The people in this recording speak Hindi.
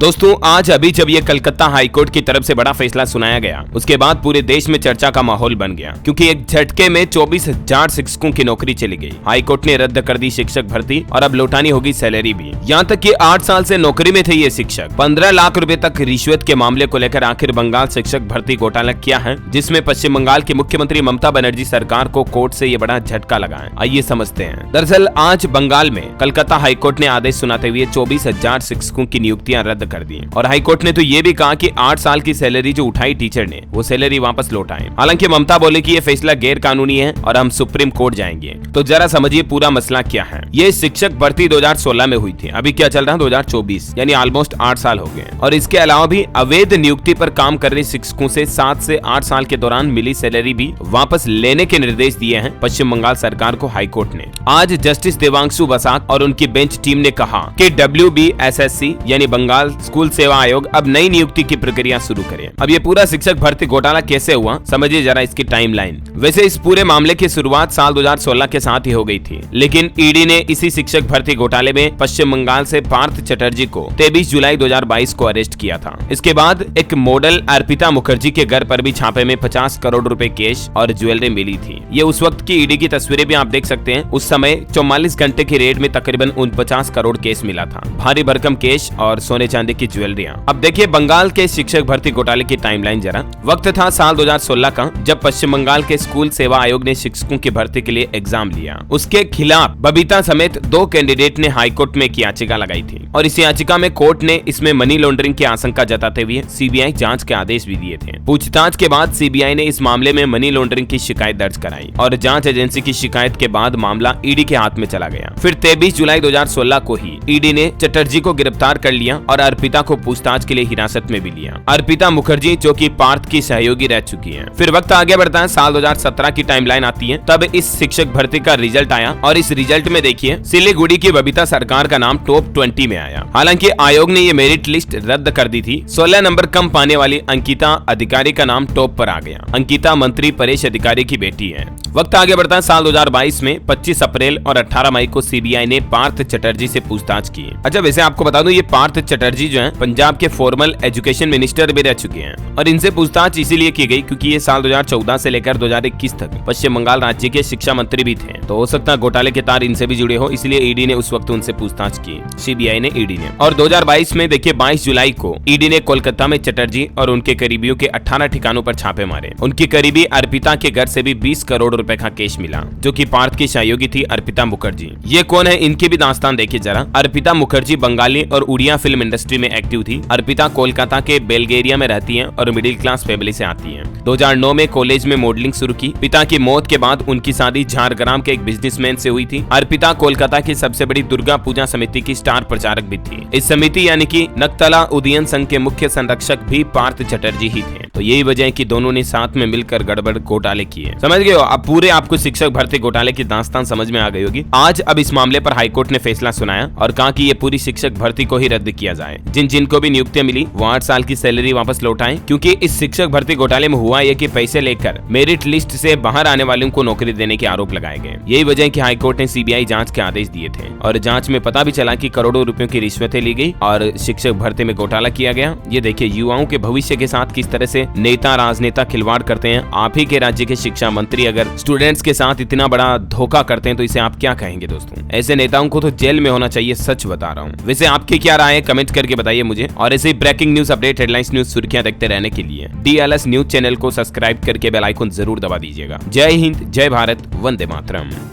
दोस्तों आज अभी जब ये कलकत्ता हाईकोर्ट की तरफ से बड़ा फैसला सुनाया गया, उसके बाद पूरे देश में चर्चा का माहौल बन गया, क्योंकि एक झटके में 24,000 शिक्षकों की नौकरी चली गई। हाईकोर्ट ने रद्द कर दी शिक्षक भर्ती और अब लौटानी होगी सैलरी भी। यहाँ तक कि 8 साल से नौकरी में थे ये शिक्षक। 15 लाख रुपए तक रिश्वत के मामले को लेकर आखिर बंगाल शिक्षक भर्ती घोटाला क्या है, जिसमें पश्चिम बंगाल की मुख्यमंत्री ममता बनर्जी सरकार को कोर्ट से ये बड़ा झटका लगा है। आइए समझते हैं। दरअसल आज बंगाल में कलकत्ता हाईकोर्ट ने आदेश सुनाते हुए 24,000 शिक्षकों की नियुक्तियां रद्द कर दी और हाईकोर्ट ने तो ये भी कहा कि 8 साल की सैलरी जो उठाई टीचर ने, वो सैलरी वापस लौटाएं। हालांकि ममता बोले कि ये फैसला गैर कानूनी है और हम सुप्रीम कोर्ट जाएंगे। तो जरा समझिए पूरा मसला क्या है। ये शिक्षक भर्ती 2016 में हुई थी, अभी क्या चल रहा है 2024, यानी ऑलमोस्ट 8 साल हो गए। और इसके अलावा भी अवैध नियुक्ति पर काम कर रहे शिक्षकों से 7 से 8 साल के दौरान मिली सैलरी भी वापस लेने के निर्देश दिए हैं पश्चिम बंगाल सरकार को हाईकोर्ट ने। आज जस्टिस देवांशु बसाक और उनकी बेंच टीम ने कहा कि WBSSC यानी बंगाल स्कूल सेवा आयोग अब नई नियुक्ति की प्रक्रिया शुरू करे। अब ये पूरा शिक्षक भर्ती घोटाला कैसे हुआ, समझिए जरा इसकी टाइमलाइन। वैसे इस पूरे मामले की शुरुआत साल 2016 के साथ ही हो गई थी, लेकिन ईडी ने इसी शिक्षक भर्ती घोटाले में पश्चिम बंगाल से पार्थ चटर्जी को 23 जुलाई 2022 को अरेस्ट किया था। इसके बाद एक मॉडल अर्पिता मुखर्जी के घर पर भी छापे में 50 करोड़ रुपए कैश और ज्वेलरी मिली थी। ये उस वक्त की ईडी की तस्वीरें भी आप देख सकते हैं। उस समय 44 घंटे की रेड में तकरीबन 49 करोड़ कैश मिला था, भारी भरकम कैश और सोने चांदी की ज्वेलरियां। अब देखिए बंगाल के शिक्षक भर्ती घोटाले की टाइमलाइन जरा। वक्त था साल 2016 का, जब पश्चिम बंगाल के स्कूल सेवा आयोग ने शिक्षकों की भर्ती के लिए एग्जाम लिया। उसके खिलाफ बबीता समेत 2 कैंडिडेट ने हाईकोर्ट में एक याचिका लगाई थी और इस याचिका में कोर्ट ने इसमें मनी लॉन्ड्रिंग की आशंका जताते हुए सीबीआई जांच के आदेश भी दिए थे। पूछताछ के बाद सीबीआई ने इस मामले में मनी लॉन्ड्रिंग की शिकायत दर्ज कराई और जांच एजेंसी की शिकायत के बाद मामला ईडी के हाथ में चला गया। फिर 23 जुलाई 2016 को ही ईडी ने चटर्जी को गिरफ्तार कर लिया और अर्पिता को पूछताछ के लिए हिरासत में भी लिया। अर्पिता मुखर्जी जो कि पार्थ की सहयोगी रह चुकी हैं। फिर वक्त आगे बढ़ता है, साल 2017 की टाइमलाइन आती है, तब इस शिक्षक भर्ती का रिजल्ट आया और इस रिजल्ट में देखिए सिलीगुड़ी की बबीता सरकार का नाम टॉप 20 में आया। हालांकि आयोग ने ये मेरिट लिस्ट रद्द कर दी थी। 16 नंबर कम पाने वाली अंकिता अधिकारी का नाम टॉप पर आ गया। अंकिता मंत्री परेश अधिकारी की बेटी है। वक्त आगे बढ़ता है, साल 2022 में 25 अप्रैल और 18 मई को सीबीआई ने पार्थ चटर्जी से पूछताछ की। अच्छा वैसे आपको बता दूं, ये पार्थ चटर्जी जो है पंजाब के फॉर्मल एजुकेशन मिनिस्टर भी रह चुके हैं और इनसे पूछताछ इसीलिए की गई क्योंकि ये साल 2014 से लेकर 2021 तक पश्चिम बंगाल राज्य के शिक्षा मंत्री भी थे। तो हो सकता है घोटाले के तार इनसे भी जुड़े हो, इसलिए ईडी ने उस वक्त उनसे पूछताछ की, सीबीआई ने, ईडी ने। और 2022 में देखिए 22 जुलाई को ईडी ने कोलकाता में चटर्जी और उनके करीबियों के 18 ठिकानों पर छापे मारे। उनकी करीबी अर्पिता के घर से भी 20 करोड़ रुपए का कैश मिला, जो कि पार्थ की सहयोगी थी अर्पिता मुखर्जी। ये कौन है, इनकी भी दास्तान देखिए जरा। अर्पिता मुखर्जी बंगाली और उड़िया फिल्म इंडस्ट्री में एक्टिव थी। अर्पिता कोलकाता के बेलगेरिया में रहती हैं और मिडिल क्लास फैमिली से आती हैं। 2009 में कॉलेज में मॉडलिंग शुरू की। पिता की मौत के बाद उनकी शादी झारग्राम के एक बिजनेसमैन से हुई थी। अर्पिता कोलकाता की सबसे बड़ी दुर्गा पूजा समिति की स्टार प्रचारक भी थी। इस समिति यानी कि नक्तला उदयन संघ के मुख्य संरक्षक भी पार्थ चटर्जी ही थे। तो यही वजह है कि दोनों ने साथ में मिलकर गड़बड़ घोटाले किए। समझ गए हो? अब पूरे आपको शिक्षक भर्ती घोटाले की दास्तान समझ में आ गई होगी। आज अब इस मामले पर हाईकोर्ट ने फैसला सुनाया और कहा कि ये पूरी शिक्षक भर्ती को ही रद्द किया जाए। जिनको भी नियुक्तियां मिली वो 8 साल की सैलरी वापस लौटाएं, क्योंकि इस शिक्षक भर्ती घोटाले में हुआ यह कि पैसे लेकर मेरिट लिस्ट से बाहर आने वालों को नौकरी देने के आरोप लगाए गए। यही वजह है कि हाईकोर्ट ने सीबीआई जांच के आदेश दिए थे और जांच में पता भी चला कि करोड़ों रुपयों की रिश्वतें ली गई और शिक्षक भर्ती में घोटाला किया गया। ये देखिए युवाओं के भविष्य के साथ किस तरह से नेता राजनेता खिलवाड़ करते हैं। आप ही के राज्य के शिक्षा मंत्री अगर स्टूडेंट्स के साथ इतना बड़ा धोखा करते हैं तो इसे आप क्या कहेंगे दोस्तों? ऐसे नेताओं को तो जेल में होना चाहिए, सच बता रहा हूँ। वैसे आपकी क्या राय है, कमेंट करके बताइए मुझे। और ऐसे breaking news update, headlines, news सुर्खियां देखते रहने के लिए DLS न्यूज चैनल को सब्सक्राइब करके बेल आइकन जरूर दबा दीजिएगा। जय हिंद, जय भारत, वंदे मातरम।